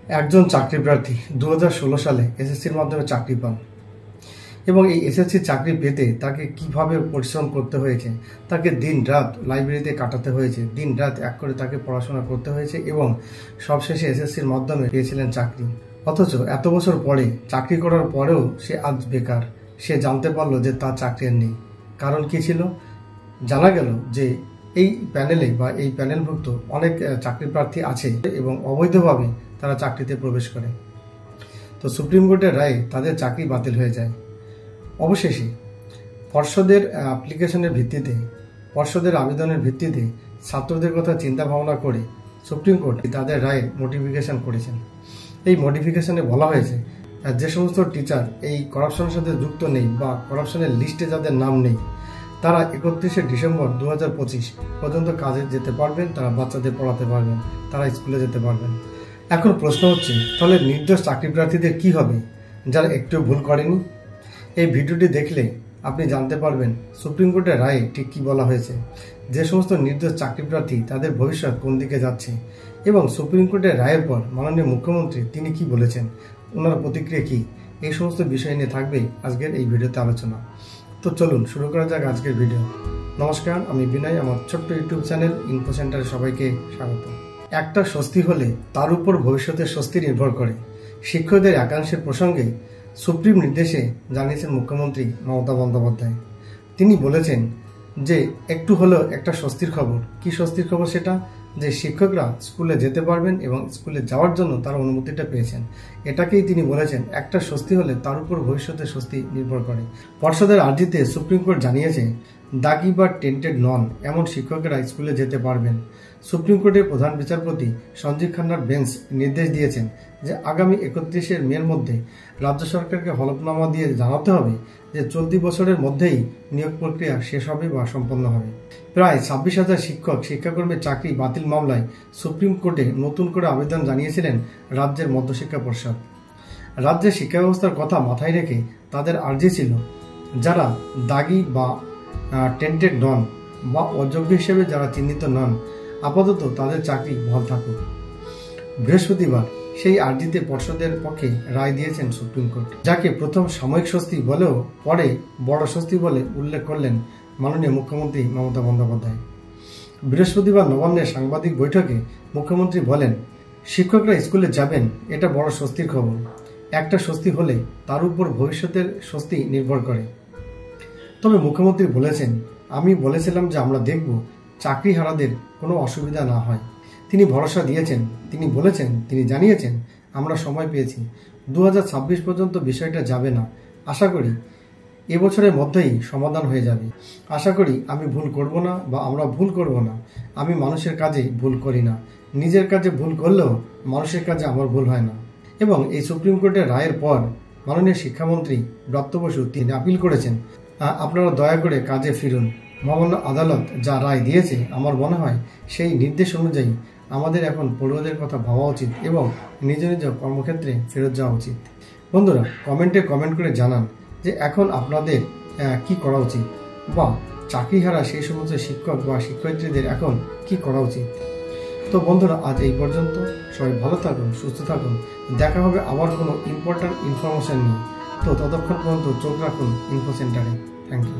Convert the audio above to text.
একজন চাকরি প্রার্থী 2016 সালে এসএসসির মাধ্যমে চাকরি পান এবং এই এসএসসি চাকরি পেতে তাকে কিভাবে পরিশ্রম করতে হয়েছে, তাকে দিন রাত লাইব্রেরিতে কাটাতে হয়েছে, দিন রাত এক করে তাকে পড়াশোনা করতে হয়েছে এবং সবশেষে এসএসসির মাধ্যমে পেয়েছিলেন চাকরি। অথচ এত বছর পরে চাকরি করার পরেও সে আজ বেকার। সে জানতে পারলো যে তার চাকরি আর নেই। কারণ কি ছিল? জানা গেল যে এই প্যানেলে বা এই প্যানেলভুক্ত অনেক চাকরি প্রার্থী আছে এবং অবৈধভাবে তারা চাকরিতে প্রবেশ করে। তো সুপ্রিম কোর্টের রায়ে তাদের চাকরি বাতিল হয়ে যায়। অবশেষে পর্ষদের অ্যাপ্লিকেশনের ভিত্তিতে, পর্ষদের আবেদনের ভিত্তিতে ছাত্রদের কথা চিন্তা ভাবনা করে সুপ্রিম কোর্ট তাদের রায়ের মডিফিকেশন করেছেন। এই মডিফিকেশনে বলা হয়েছে যে সমস্ত টিচার এই করাপশনের সাথে যুক্ত নেই বা করাপশনের লিস্টে যাদের নাম নেই, তারা 31শে ডিসেম্বর 2025 পর্যন্ত কাজে যেতে পারবেন, তারা বাচ্চাদের পড়াতে পারবেন, তারা স্কুলে যেতে পারবেন। এখন প্রশ্ন হচ্ছে, তাহলে নির্দোষ চাকরি প্রার্থীদের কি হবে যারা একটু ভুল করেনি? এই ভিডিওটি দেখলে আপনি জানতে পারবেন সুপ্রিম কোর্টের রায়ে ঠিক কী বলা হয়েছে, যে সমস্ত নির্দোষ চাকরি প্রার্থী তাদের ভবিষ্যৎ কোন দিকে যাচ্ছে এবং সুপ্রিম কোর্টের রায়ের পর মাননীয় মুখ্যমন্ত্রী তিনি কি বলেছেন, ওনার প্রতিক্রিয়া কি, এই সমস্ত বিষয় নিয়ে থাকবে আজকের এই ভিডিওতে আলোচনা। তো চলুন শুরু করা যাক আজকের ভিডিও। নমস্কার, আমি বিনয়, আমার ছোট্ট ইউটিউব চ্যানেল ইনফো সেন্টারে সবাইকে স্বাগত। একটা স্বস্তি হলে তার উপর ভবিষ্যতের স্বস্তি নির্ভর করে। শিক্ষকদের একাংশের প্রসঙ্গে সুপ্রিম নির্দেশে জানিয়েছেন মুখ্যমন্ত্রী মমতা বন্দ্যোপাধ্যায়। তিনি বলেছেন যে একটু হলেও একটা স্বস্তির খবর। কি স্বস্তির খবর সেটা? যে শিক্ষকরা স্কুলে যেতে পারবেন এবং স্কুলে যাওয়ার জন্য তারা অনুমতিটা পেয়েছেন। এটাকেই তিনি বলেছেন একটা স্বস্তি হলে তার উপর ভবিষ্যতের স্বস্তি নির্ভর করে। পর্ষদের আর্জিতে সুপ্রিম কোর্ট জানিয়েছে দাগি বা টেন্টেড নন এমন শিক্ষকেরা স্কুলে যেতে পারবেন। সুপ্রিম কোর্টের প্রধান বিচারপতি সঞ্জীব খান্নার বেঞ্চ নির্দেশ দিয়েছেন যে আগামী 31শে মের মধ্যে রাজ্য সরকারকে হলফনামা দিয়ে জানাতে হবে যে চলতি বছরের মধ্যেই নিয়োগ প্রক্রিয়া শেষ হবে বা সম্পন্ন হবে। প্রায় 26,000 শিক্ষক শিক্ষাকর্মীর চাকরি বাতিল মামলায় সুপ্রিম কোর্টে নতুন করে আবেদন জানিয়েছিলেন রাজ্যের মধ্যশিক্ষা পর্ষদ। রাজ্যের শিক্ষা ব্যবস্থার কথা মাথায় রেখে তাদের আর্জি ছিল যারা দাগি বা টেন্টেড নন বা অযোগ্য হিসেবে যারা চিহ্নিত নন, আপাতত তাদের চাকরি বহাল থাকুক। বৃহস্পতিবার সেই আর্জিতে পর্ষদের পক্ষে রায় দিয়েছেন সুপ্রিম কোর্ট, যাকে প্রথম সাময়িক স্বস্তি বলেও পরে বড় স্বস্তি বলে উল্লেখ করলেন মাননীয় মুখ্যমন্ত্রী মমতা বন্দ্যোপাধ্যায়। বৃহস্পতিবার নবান্নের সাংবাদিক বৈঠকে মুখ্যমন্ত্রী বলেন, শিক্ষকরা স্কুলে যাবেন এটা বড় স্বস্তির খবর। একটা স্বস্তি হলে তার উপর ভবিষ্যতের স্বস্তি নির্ভর করে। তবে মুখ্যমন্ত্রী বলেছেন, আমি বলেছিলাম যে আমরা দেখব চাকরিহারাদের কোনো অসুবিধা না হয়। তিনি ভরসা দিয়েছেন, তিনি বলেছেন, তিনি জানিয়েছেন আমরা সময় পেয়েছি, 2026 পর্যন্ত বিষয়টা যাবে না। আশা করি এবছরের মধ্যেই সমাধান হয়ে যাবে। আশা করি আমি ভুল করব না বা আমরা ভুল করব না। আমি মানুষের কাজে ভুল করি না, নিজের কাজে ভুল করলেও মানুষের কাজে আমার ভুল হয় না। এবং এই সুপ্রিম কোর্টের রায়ের পর মাননীয় শিক্ষামন্ত্রী ব্রাত্য বসু তিনি আপিল করেছেন, আপনারা দয়া করে কাজে ফিরুন। মহামান্য আদালত যা রায় দিয়েছে আমার মনে হয় সেই নির্দেশ অনুযায়ী আমাদের এখন পড়ুয়াদের কথা ভাবা উচিত এবং নিজ নিজ কর্মক্ষেত্রে ফেরত যাওয়া উচিত। বন্ধুরা, কমেন্টে কমেন্ট করে জানান যে এখন আপনাদের কি করা উচিত বা চাকরিহারা সেই সমস্ত শিক্ষক বা শিক্ষয়িত্রীদের এখন কি করা উচিত। তো বন্ধুরা, আজ এই পর্যন্ত। সবাই ভালো থাকুন, সুস্থ থাকুন। দেখা হবে আবার কোনো ইম্পর্ট্যান্ট ইনফরমেশন নিয়ে। তো ততক্ষণ পর্যন্ত চোখ রাখুন ইনফো সেন্টারে। Thank you.